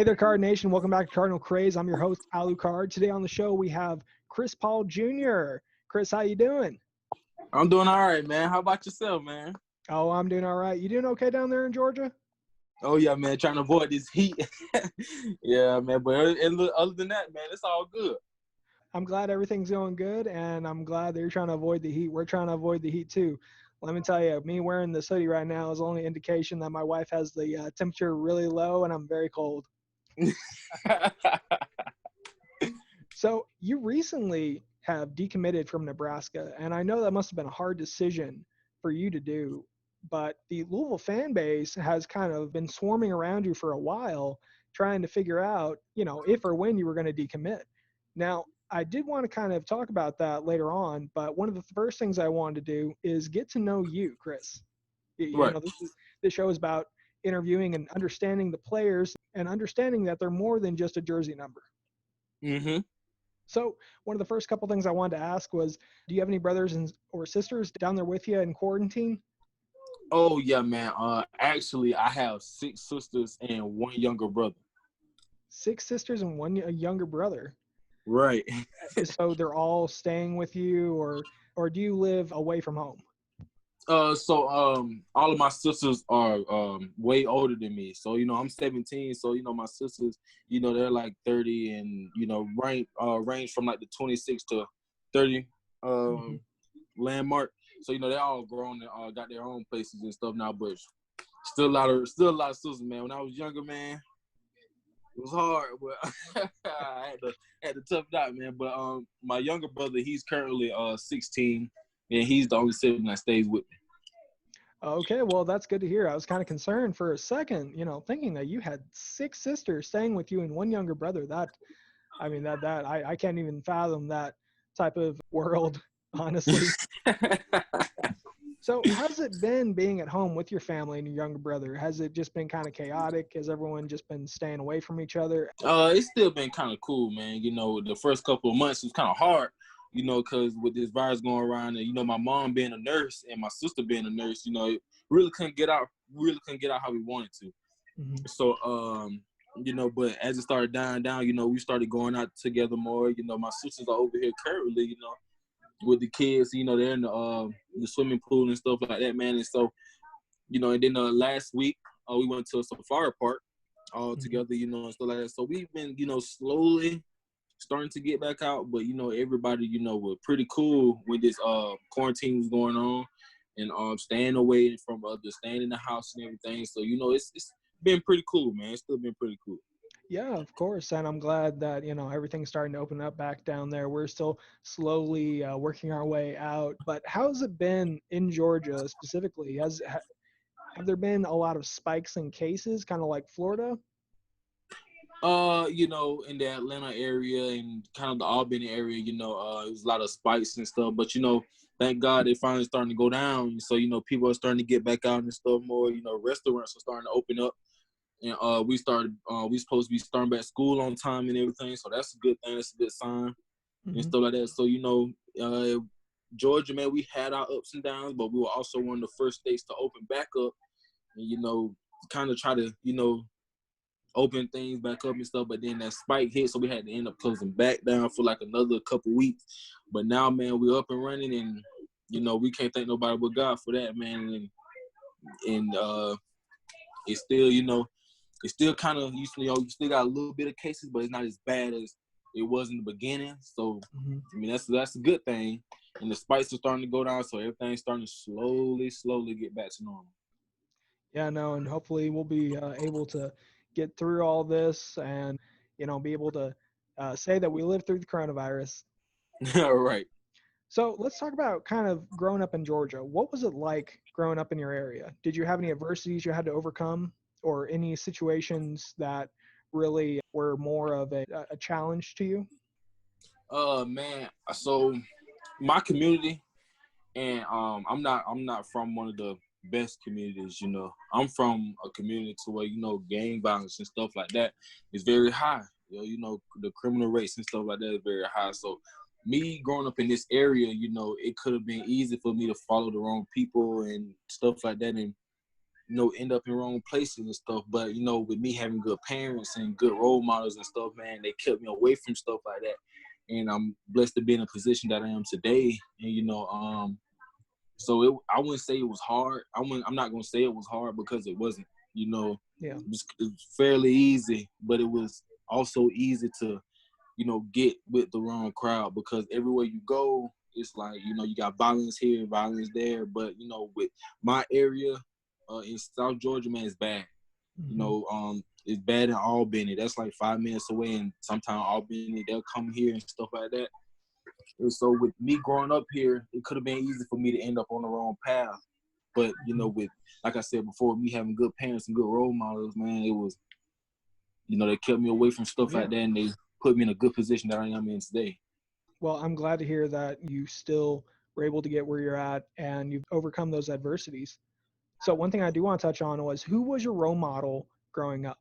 there, Card Nation. Welcome back to Cardinal Craze. I'm your host, Alucard. Today on the show, we have Chris Paul Jr. Chris, how you doing? I'm doing all right, man. How about yourself, man? Oh, I'm doing all right. You doing okay down there in Georgia? Oh, yeah, man. Trying to avoid this heat. Yeah, man. But other than that, man, it's all good. I'm glad everything's going good, and I'm glad that you're trying to avoid the heat. We're trying to avoid the heat, too. Let me tell you, me wearing this hoodie right now is only indication that my wife has the temperature really low, and I'm very cold. So you recently have decommitted from Nebraska, and I know that must have been a hard decision for you to do, but the Louisville fan base has kind of been swarming around you for a while, trying to figure out, if or when you were going to decommit. Now, I did want to kind of talk about that later on, but one of the first things I wanted to do is get to know you, Chris. Right. This show is about interviewing and understanding the players and understanding that they're more than just a jersey number. Mm-hmm. So one of the first couple things I wanted to ask was, do you have any brothers or sisters down there with you in quarantine? Oh, yeah, man. Actually, I have 6 sisters and 1 younger brother. 6 sisters and a younger brother. Right. So they're all staying with you, or do you live away from home? So all of my sisters are way older than me. So, I'm 17. So, my sisters, they're like 30 and, range from like the 26 to 30 landmark. So, they're all grown and got their own places and stuff now, but still a lot of sisters, man. When I was younger, man, it was hard, but I had to tough it out, man. But my younger brother, he's currently 16, and he's the only sibling that stays with me. Okay, well, that's good to hear. I was kind of concerned for a second, thinking that you had 6 sisters staying with you and 1 younger brother. I can't even fathom that type of world, honestly. So how's it been being at home with your family and your younger brother? Has it just been kind of chaotic? Has everyone just been staying away from each other? It's still been kind of cool, man. The first couple of months was kind of hard, because with this virus going around and, my mom being a nurse and my sister being a nurse, really couldn't get out how we wanted to. Mm-hmm. So, but as it started dying down, we started going out together more. My sisters are over here currently, with the kids, they're in the swimming pool and stuff like that, man. And so, and then last week, we went to a safari park all together, and stuff like that. So we've been, slowly starting to get back out, but, everybody, were pretty cool when this quarantine was going on and staying away from others, staying in the house and everything. So, it's been pretty cool, man. It's still been pretty cool. Yeah, of course. And I'm glad that, everything's starting to open up back down there. We're still slowly working our way out. But how's it been in Georgia specifically? Have there been a lot of spikes in cases, kind of like Florida? In the Atlanta area and kind of the Albany area, it was a lot of spikes and stuff. But, thank God they're finally starting to go down. So, people are starting to get back out and stuff more. Restaurants are starting to open up. And we supposed to be starting back school on time and everything. So that's a good thing. That's a good sign and stuff like that. So, Georgia, man, we had our ups and downs, but we were also one of the first states to open back up and, kind of try to, open things back up and stuff. But then that spike hit, so we had to end up closing back down for like another couple weeks. But now, man, we're up and running and, we can't thank nobody but God for that, man. And it's still, it's still kind of, you still got a little bit of cases, but it's not as bad as it was in the beginning. So, that's a good thing. And the spikes are starting to go down, so everything's starting to slowly get back to normal. Yeah, no, and hopefully we'll be able to get through all this and, be able to say that we lived through the coronavirus. All right. So let's talk about kind of growing up in Georgia. What was it like growing up in your area? Did you have any adversities you had to overcome or any situations that really were more of a challenge to you? Man, so my community, and I'm not from one of the best communities, I'm from a community to where, gang violence and stuff like that is very high. The criminal rates and stuff like that is very high. So me growing up in this area, it could have been easy for me to follow the wrong people and stuff like that and end up in wrong places and stuff. But, with me having good parents and good role models and stuff, man, they kept me away from stuff like that. And I'm blessed to be in a position that I am today. And, so I wouldn't say it was hard. I'm not going to say it was hard because it wasn't, Yeah. it was fairly easy, but it was also easy to, get with the wrong crowd, because everywhere you go, it's like, you got violence here, violence there. But, with my area in South Georgia, man, it's bad. It's bad in Albany. That's like 5 minutes away, and sometimes Albany, they'll come here and stuff like that. And so with me growing up here, it could have been easy for me to end up on the wrong path. But, with, like I said before, me having good parents and good role models, man, it was, they kept me away from stuff like that, and they put me in a good position that I am in today. Well, I'm glad to hear that you still were able to get where you're at and you've overcome those adversities. So one thing I do want to touch on was, who was your role model growing up?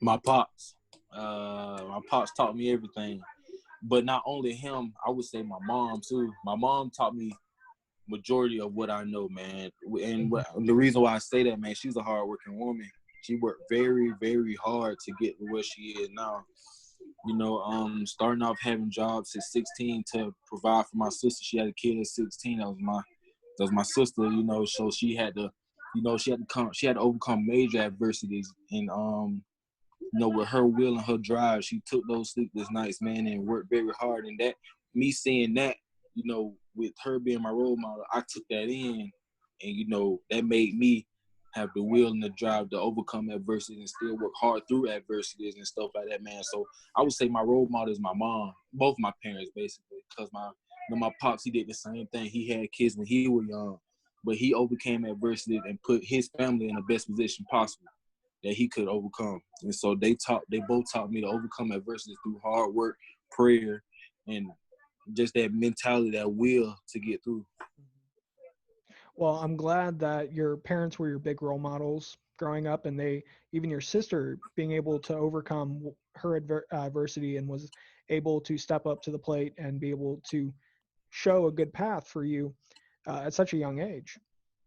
My pops. My pops taught me everything. But not only him, I would say my mom too. My mom taught me majority of what I know, man. And the reason why I say that, man, she's a hardworking woman. She worked very, very hard to get to where she is now. Starting off having jobs at 16 to provide for my sister. She had a kid at 16. That was my sister. So she had to, she had to overcome major adversities. And with her will and her drive, she took those sleepless nights, man, and worked very hard. And that, me seeing that, with her being my role model, I took that in, and that made me have the will and the drive to overcome adversity and still work hard through adversities and stuff like that, man. So I would say my role model is my mom, both my parents, basically, because my pops, he did the same thing. He had kids when he was young, but he overcame adversity and put his family in the best position possible that he could overcome. And so they both taught me to overcome adversity through hard work, prayer, and just that mentality, that will to get through. Well, I'm glad that your parents were your big role models growing up, and even your sister being able to overcome her adversity and was able to step up to the plate and be able to show a good path for you at such a young age.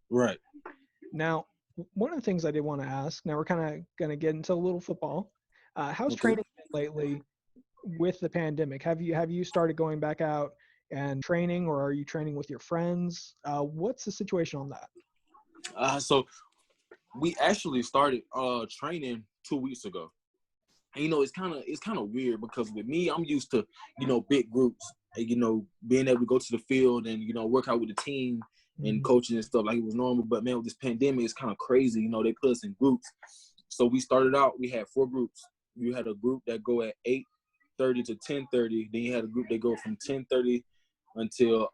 Right. Now, one of the things I did want to ask, now we're kind of going to get into a little football. How's training been lately with the pandemic? Have you started going back out and training, or are you training with your friends? What's the situation on that? So we actually started training 2 weeks ago. And, it's kind of weird because with me, I'm used to, big groups, and, being able to go to the field and, work out with the team and coaching and stuff like it was normal. But, man, with this pandemic, it's kind of crazy. They put us in groups. So we started out, we had 4 groups. You had a group that go at 8:30 to 10:30. Then you had a group that go from 10:30 until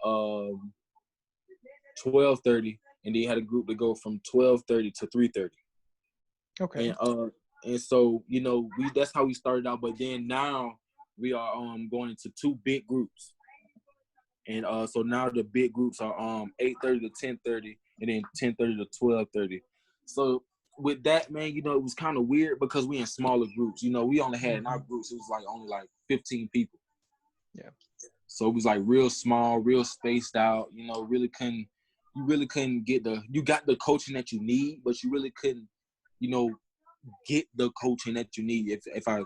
12:30. And then you had a group that go from 12:30 to 3:30. Okay. And so, that's how we started out. But then now we are going into 2 big groups. And so now the big groups are 8:30 to 10:30 and then 10:30 to 12:30. So with that, man, it was kind of weird because we in smaller groups. We only had in our groups, it was like only like 15 people. Yeah. So it was like real small, real spaced out, you really couldn't you got the coaching that you need, but you really couldn't, get the coaching that you need if I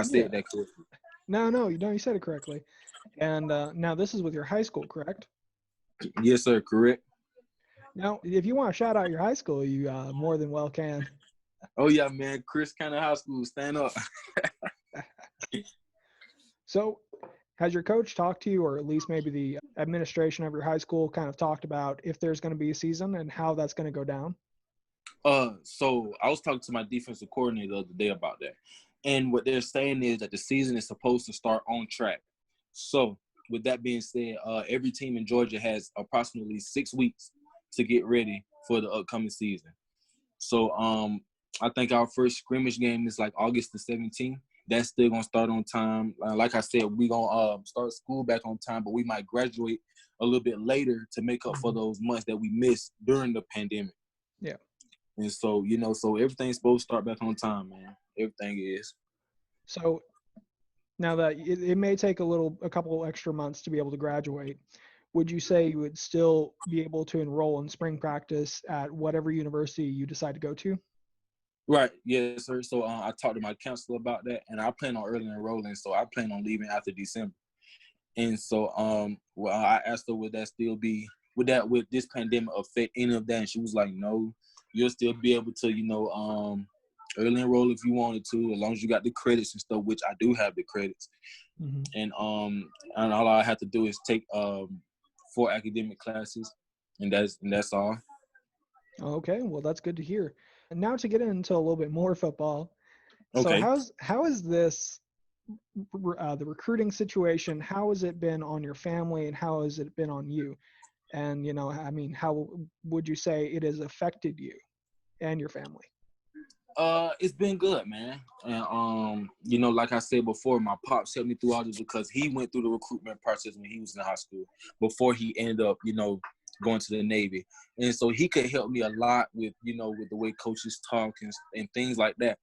said that correctly. No, you said it correctly. And now this is with your high school, correct? Yes, sir, correct. Now, if you want to shout out your high school, you more than well can. Oh yeah, man, Chris County High School, stand up. So, has your coach talked to you, or at least maybe the administration of your high school kind of talked about if there's going to be a season and how that's going to go down? So I was talking to my defensive coordinator the other day about that. And what they're saying is that the season is supposed to start on track. So with that being said, every team in Georgia has approximately 6 weeks to get ready for the upcoming season. So I think our first scrimmage game is like August the 17th. That's still going to start on time. Like I said, we're going to start school back on time, but we might graduate a little bit later to make up for those months that we missed during the pandemic. Yeah. And so, so everything's supposed to start back on time, man. Everything is. So now that it may take a couple extra months to be able to graduate, would you say you would still be able to enroll in spring practice at whatever university you decide to go to? Right. Yes, sir. So I talked to my counselor about that, and I plan on early enrolling. So I plan on leaving after December. And so well, I asked her, would that still be would this pandemic affect any of that? And she was like, no, you'll still be able to, early enroll if you wanted to, as long as you got the credits and stuff, which I do have the credits. Mm-hmm. And all I have to do is take 4 academic classes, and that's all. Okay, well that's good to hear. And now to get into a little bit more football. So Okay. how is this the recruiting situation? How has it been on your family, and how has it been on you? And I mean, how would you say it has affected you and your family? It's been good, man. And like I said before, my pops helped me through all this because he went through the recruitment process when he was in high school before he ended up, going to the Navy. And so he could help me a lot with, with the way coaches talk and things like that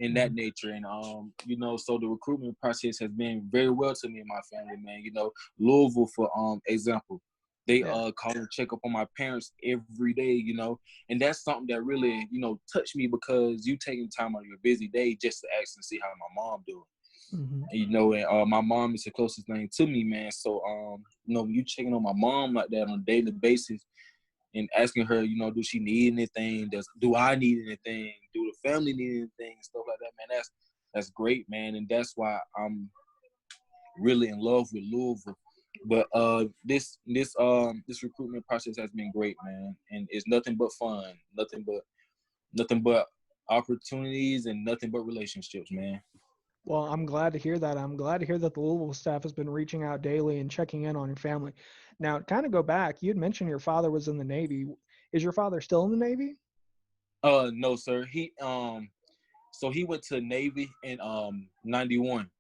in that nature. And so the recruitment process has been very well to me and my family, man. Louisville, for example. They Yeah. call and check up on my parents every day, and that's something that really, touched me because you taking time out of your busy day just to ask and see how my mom doing. Mm-hmm. And my mom is the closest thing to me, man. So when you checking on my mom like that on a daily basis and asking her, do she need anything? Do I need anything? Do the family need anything? Stuff like that, man. That's great, man, and that's why I'm really in love with Louisville. But this recruitment process has been great, man, and it's nothing but fun, nothing but opportunities, and nothing but relationships, man. Well, I'm glad to hear that. I'm glad to hear that the Louisville staff has been reaching out daily and checking in on your family. Now, to kind of go back, you had mentioned your father was in the Navy. Is your father still in the Navy? No, sir. So he went to the Navy in 91.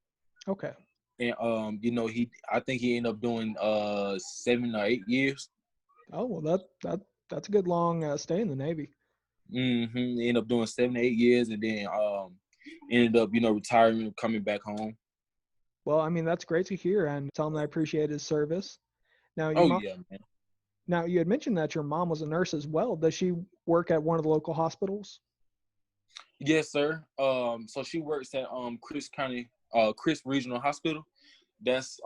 Okay. And I think he ended up doing 7 or 8 years. Oh, well, that's a good long stay in the Navy. Mm-hmm. He ended up doing 7 to 8 years, and then ended up retiring, coming back home. Well, I mean, that's great to hear, and tell him that I appreciate his service. Now, your Oh mom. yeah, man. Now, you had mentioned that your mom was a nurse as well. Does she work at one of the local hospitals? Yes, sir. So she works at Chris Regional Hospital. That's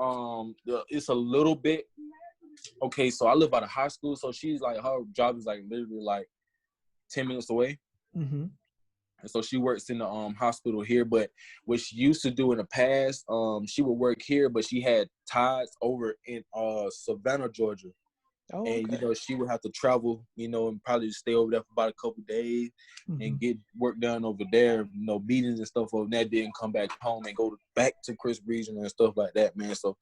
it's a little bit okay. So I live by the high school, so she's like her job is like literally like 10 minutes away. Mm-hmm. And so she works in the hospital here. But what she used to do in the past, she would work here, but she had ties over in Savannah, Georgia. Oh, And okay. she would have to travel, and probably stay over there for about a couple of days Mm-hmm. and get work done over there, meetings and stuff over there. Then come back home and go back to Chris Regional and stuff like that, man. So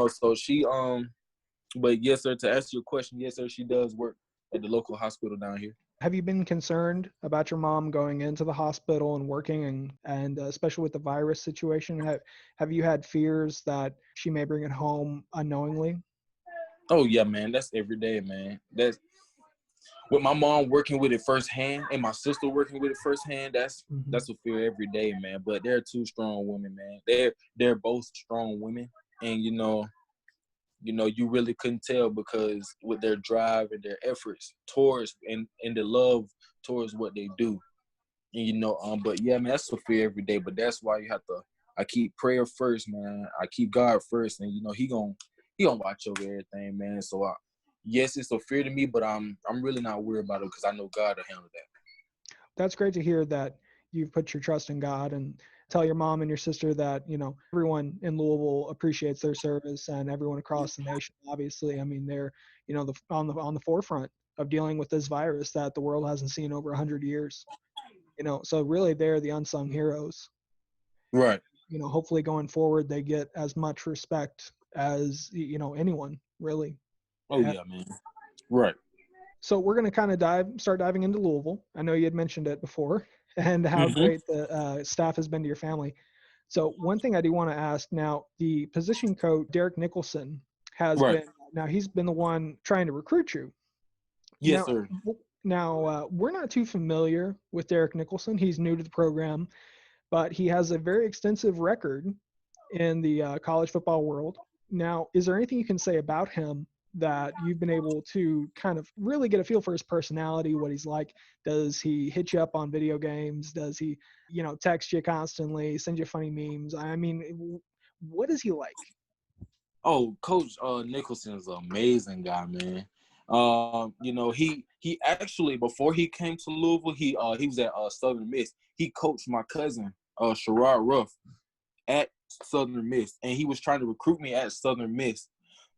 so she but yes, sir. To answer your question, yes, sir. She does work at the local hospital down here. Have you been concerned about your mom going into the hospital and working, and especially with the virus situation? Have you had fears that she may bring it home unknowingly? Oh yeah, man. That's every day, man. That's with my mom working with it firsthand and my sister working with it firsthand. Mm-hmm. That's a fear every day, man. But they're two strong women, man. They're both strong women, and you really couldn't tell because with their drive and their efforts towards and the love towards what they do. And but yeah, man, that's a fear every day. But that's why you have to I keep prayer first, man. I keep God first, and he gonna watch over everything, man. So yes, it's a fear to me, but I'm really not worried about it because I know God will handle that. That's great to hear that you've put your trust in God, and tell your mom and your sister that, everyone in Louisville appreciates their service, and everyone across the nation. Obviously, I mean, they're, on the forefront of dealing with this virus that the world hasn't seen over 100 years. So really they're the unsung heroes. Right. Hopefully going forward, they get as much respect as, anyone really. Oh yeah, man. Right. So we're going to kind of start diving into Louisville. I know you had mentioned it before, and how Mm-hmm. great the staff has been to your family. So one thing I do want to ask now, the position coach, Derek Nicholson, Right. he's been the one trying to recruit you. Yes, Now, sir. we're not too familiar with Derek Nicholson. He's new to the program, but he has a very extensive record in the college football world. Now, is there anything you can say about him that you've been able to kind of really get a feel for his personality, what he's like? Does he hit you up on video games? Does he, text you constantly, send you funny memes? I mean, what is he like? Oh, Coach Nicholson is an amazing guy, man. He actually, before he came to Louisville, he was at Southern Miss. He coached my cousin, Sherrod Ruff, at Southern Miss, and he was trying to recruit me at Southern Miss.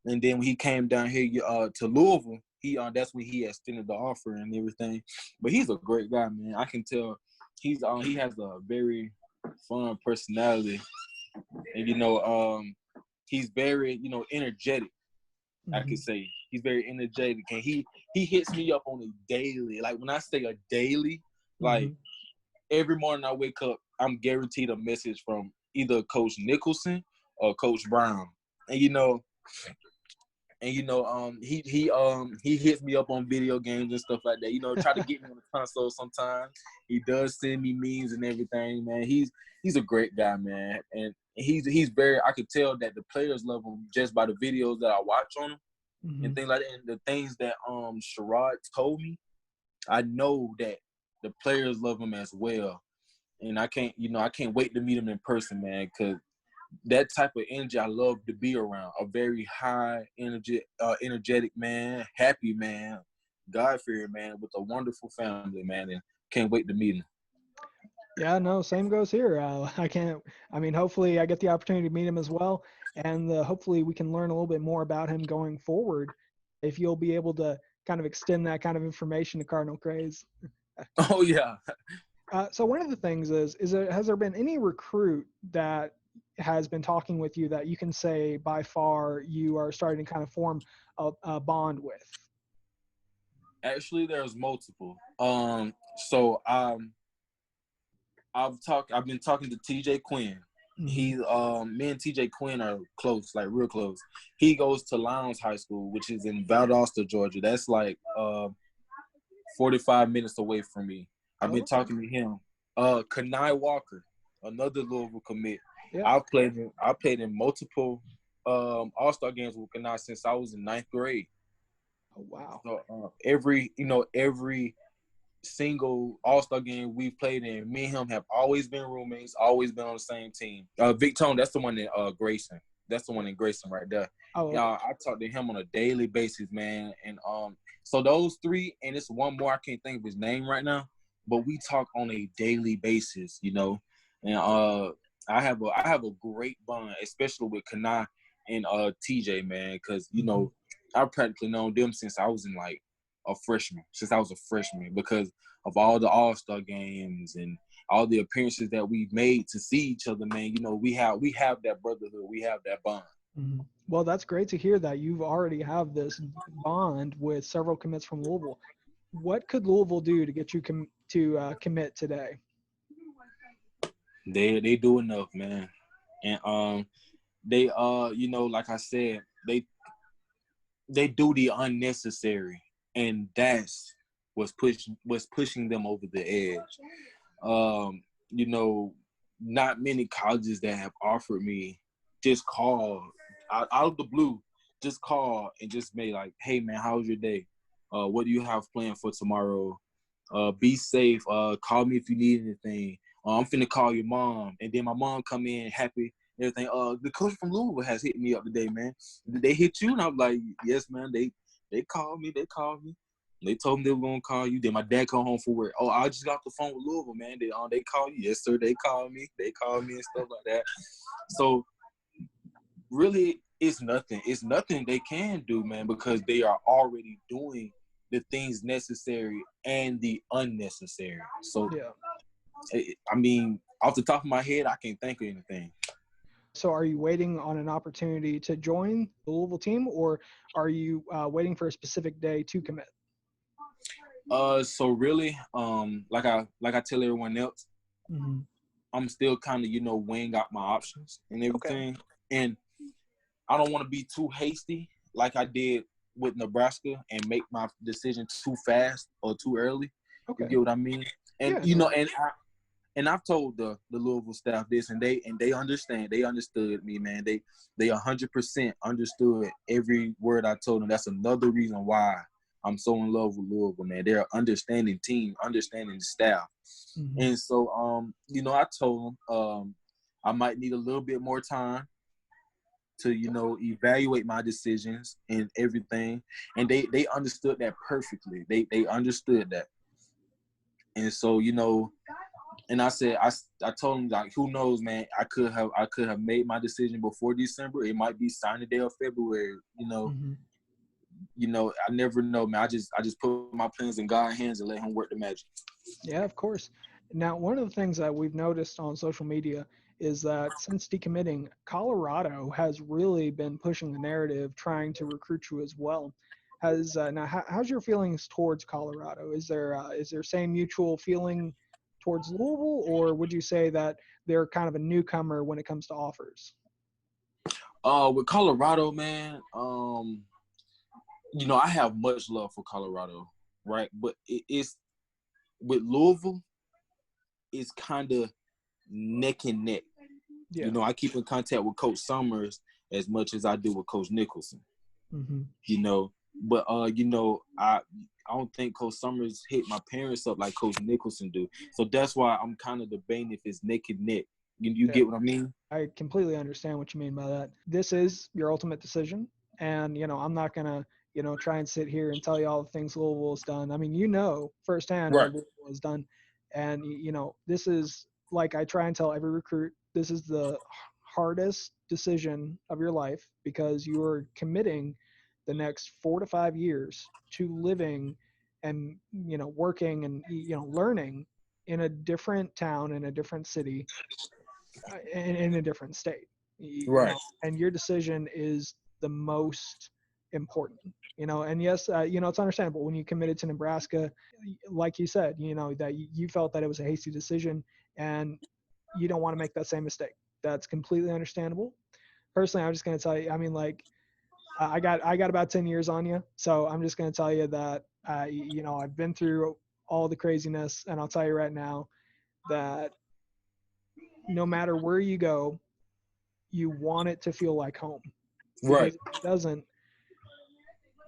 And then when he came down here to Louisville, that's when he extended the offer and everything. But he's a great guy, man. I can tell he has a very fun personality, and he's very energetic. I could say he's very energetic, and he hits me up on a daily. Like when I say a daily, like every morning I wake up, I'm guaranteed a message from either Coach Nicholson or Coach Brown, and he hits me up on video games and stuff like that. Try to get me on the console sometimes. He does send me memes and everything, man. He's a great guy, man, and he's very. I could tell that the players love him just by the videos that I watch on him and things like that. And the things that Sherrod told me, I know that the players love him as well. And I can't wait to meet him in person, man, because that type of energy I love to be around. A very high energy, energetic man, happy man, God-fearing man with a wonderful family, man, and can't wait to meet him. Yeah, no, same goes here. Hopefully I get the opportunity to meet him as well. And hopefully we can learn a little bit more about him going forward. If you'll be able to kind of extend that kind of information to Cardinal Craze. Oh, yeah. So one of the things has there been any recruit that has been talking with you that you can say by far you are starting to kind of form a bond with? Actually, there's multiple. I've been talking to TJ Quinn. He's me and TJ Quinn are close, like real close. He goes to Lowndes High School, which is in Valdosta, Georgia. That's like 45 minutes away from me. I've been talking to him. Kanai Walker, another Louisville commit. Yeah. I played in multiple All-Star games with Kanai since I was in 9th grade. Oh wow. So every single All-Star game we've played in, me and him have always been roommates, always been on the same team. Vic Tone, that's the one in Grayson. That's the one in Grayson right there. Oh, okay. I talk to him on a daily basis, man. And so those three, and it's one more, I can't think of his name right now, but we talk on a daily basis, And I have a great bond, especially with Kanai and TJ, man, because I've practically known them since I was a freshman, because of all the All-Star games and all the appearances that we've made to see each other, man. We have that brotherhood, we have that bond. Mm-hmm. Well, that's great to hear that you've already have this bond with several commits from Louisville. What could Louisville do to get you to commit today? They do enough, man, and they like I said, they do the unnecessary, and that's what's pushing them over the edge. Not many colleges that have offered me just call out of the blue, just call and just be like, hey man, how's your day? What do you have planned for tomorrow? Be safe. Call me if you need anything. I'm finna call your mom. And then my mom come in happy and everything. The coach from Louisville has hit me up today, man. Did they hit you? And I'm like, yes, man. They called me. They told me they were gonna call you. Then my dad come home for work. Oh, I just got the phone with Louisville, man. They call you. Yes, sir. They called me and stuff like that. So really, it's nothing. It's nothing they can do, man, because they are already doing the things necessary and the unnecessary. So, yeah. Off the top of my head, I can't think of anything. So are you waiting on an opportunity to join the Louisville team, or are you waiting for a specific day to commit? So really, like I tell everyone else, I'm still kind of, weighing out my options and everything. Okay. And I don't want to be too hasty like I did with Nebraska and make my decision too fast or too early. Okay. You get what I mean? And, and I've told the Louisville staff this, and they understand. They understood me, man. They 100% understood every word I told them. That's another reason why I'm so in love with Louisville, man. They're an understanding team, understanding staff. Mm-hmm. And so, I told them I might need a little bit more time to, evaluate my decisions and everything. And they understood that perfectly. They understood that. And so, and I said, I told him, like, who knows, man, I could have made my decision before December. It might be signing day of February, Mm-hmm. I never know, man. I just put my plans in God's hands and let him work the magic. Yeah, of course. Now, one of the things that we've noticed on social media is that since decommitting, Colorado has really been pushing the narrative, trying to recruit you as well. How's your feelings towards Colorado? Is there same mutual feeling towards Louisville, or would you say that they're kind of a newcomer when it comes to offers? With Colorado, man, I have much love for Colorado, right? But it's with Louisville, it's kind of neck and neck. Yeah. I keep in contact with Coach Summers as much as I do with Coach Nicholson. Mm-hmm. But I don't think Coach Summers hit my parents up like Coach Nicholson do. So that's why I'm kind of debating if it's neck and neck. You get what I mean? I completely understand what you mean by that. This is your ultimate decision. And, I'm not going to, try and sit here and tell you all the things Louisville has done. I mean, firsthand what Right. Louisville has done. And, this is, like I try and tell every recruit, this is the hardest decision of your life because you are committing the next 4 to 5 years to living and, working and, learning in a different town, in a different city, in a different state, Right. and your decision is the most important, and yes, it's understandable when you committed to Nebraska, like you said, that you felt that it was a hasty decision and you don't want to make that same mistake. That's completely understandable. Personally, I'm just going to tell you, I mean, like, I got about 10 years on you. So I'm just going to tell you that, I've been through all the craziness, and I'll tell you right now that no matter where you go, you want it to feel like home. Right. Because if it doesn't,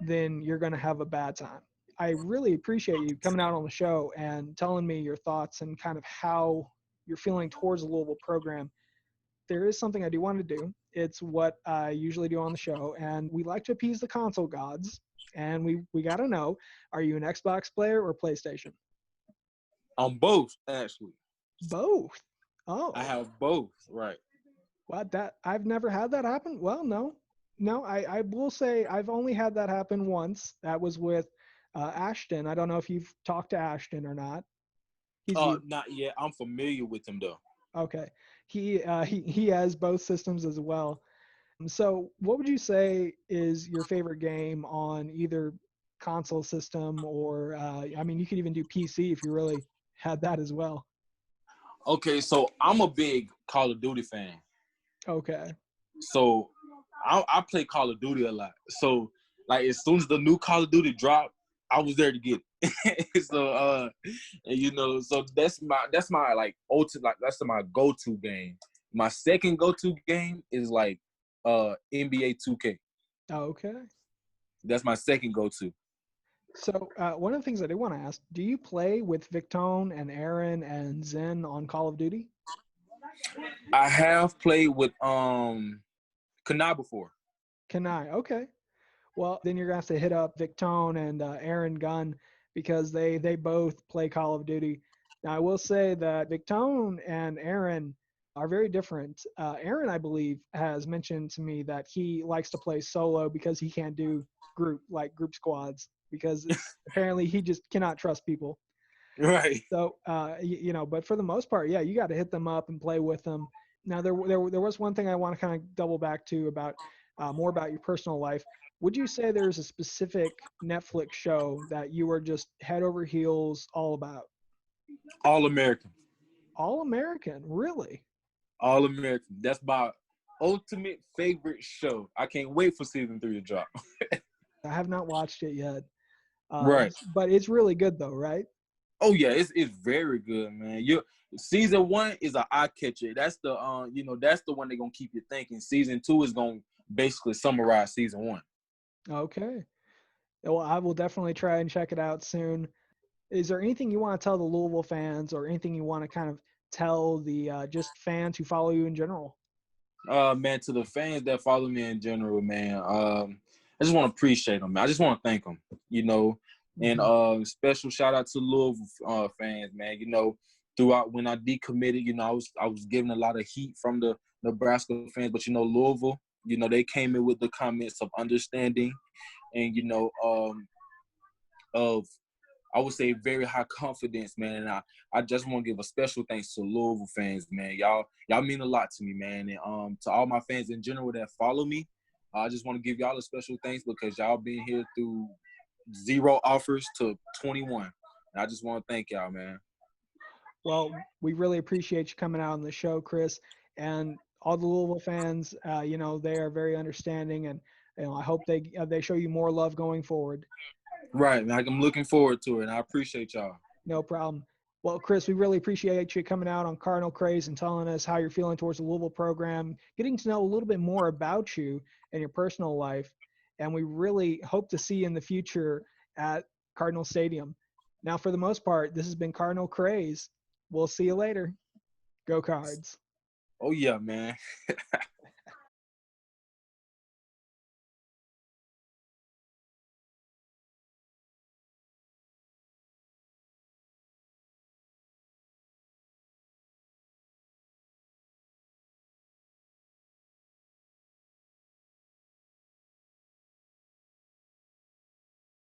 then you're going to have a bad time. I really appreciate you coming out on the show and telling me your thoughts and kind of how you're feeling towards the Louisville program. There is something I do want to do. It's what I usually do on the show, and we like to appease the console gods. And we got to know, are you an Xbox player or PlayStation? On both, actually. Both. Oh. I have both, right. What, that I've never had that happen? Well, no, I will say I've only had that happen once. That was with Ashton. I don't know if you've talked to Ashton or not. Not yet. I'm familiar with him though. Okay. He has both systems as well. So what would you say is your favorite game on either console system or I mean, you could even do PC if you really had that as well. Okay, so I'm a big Call of Duty fan. Okay. So I play Call of Duty a lot. So like as soon as the new Call of Duty dropped, I was there to get it. So so that's my like ultimate, like that's my go-to game. My second go-to game is like NBA 2K. Okay. That's my second go-to. So one of the things I do want to ask, do you play with Victone and Aaron and Zen on Call of Duty? I have played with Kanai before. Kanai, okay. Well, then you're going to have to hit up Victone and Aaron Gunn because they both play Call of Duty. Now, I will say that Victone and Aaron are very different. Aaron, I believe, has mentioned to me that he likes to play solo because he can't do group squads because apparently he just cannot trust people. Right. So, but for the most part, yeah, you got to hit them up and play with them. Now, there was one thing I want to kind of double back to about more about your personal life. Would you say there's a specific Netflix show that you were just head over heels all about? All American. All American, really? All American. That's my ultimate favorite show. I can't wait for season 3 to drop. I have not watched it yet. Right. But it's really good though, right? Oh yeah, it's very good, man. You season one is an eye catcher. That's the that's the one they're gonna keep you thinking. Season two is gonna basically summarize season one. Okay. Well, I will definitely try and check it out soon. Is there anything you want to tell the Louisville fans, or anything you want to kind of tell the just fans who follow you in general? Man, to the fans that follow me in general, man, I just want to appreciate them, man. I just want to thank them, and Hmm. special shout out to Louisville fans, man. Throughout when I decommitted, I was getting a lot of heat from the Nebraska fans, but Louisville, they came in with the comments of understanding and of I would say very high confidence, man. And I just want to give a special thanks to Louisville fans, man. Y'all mean a lot to me, man. And to all my fans in general that follow me, I just want to give y'all a special thanks because y'all been here through 0 offers to 21. And I just want to thank y'all, man. Well, we really appreciate you coming out on the show, Chris, and all the Louisville fans. They are very understanding, and I hope they show you more love going forward. Right, man. I'm looking forward to it, and I appreciate y'all. No problem. Well, Chris, we really appreciate you coming out on Cardinal Craze and telling us how you're feeling towards the Louisville program, getting to know a little bit more about you and your personal life. And we really hope to see you in the future at Cardinal Stadium. Now, for the most part, this has been Cardinal Craze. We'll see you later. Go Cards. Oh yeah, man.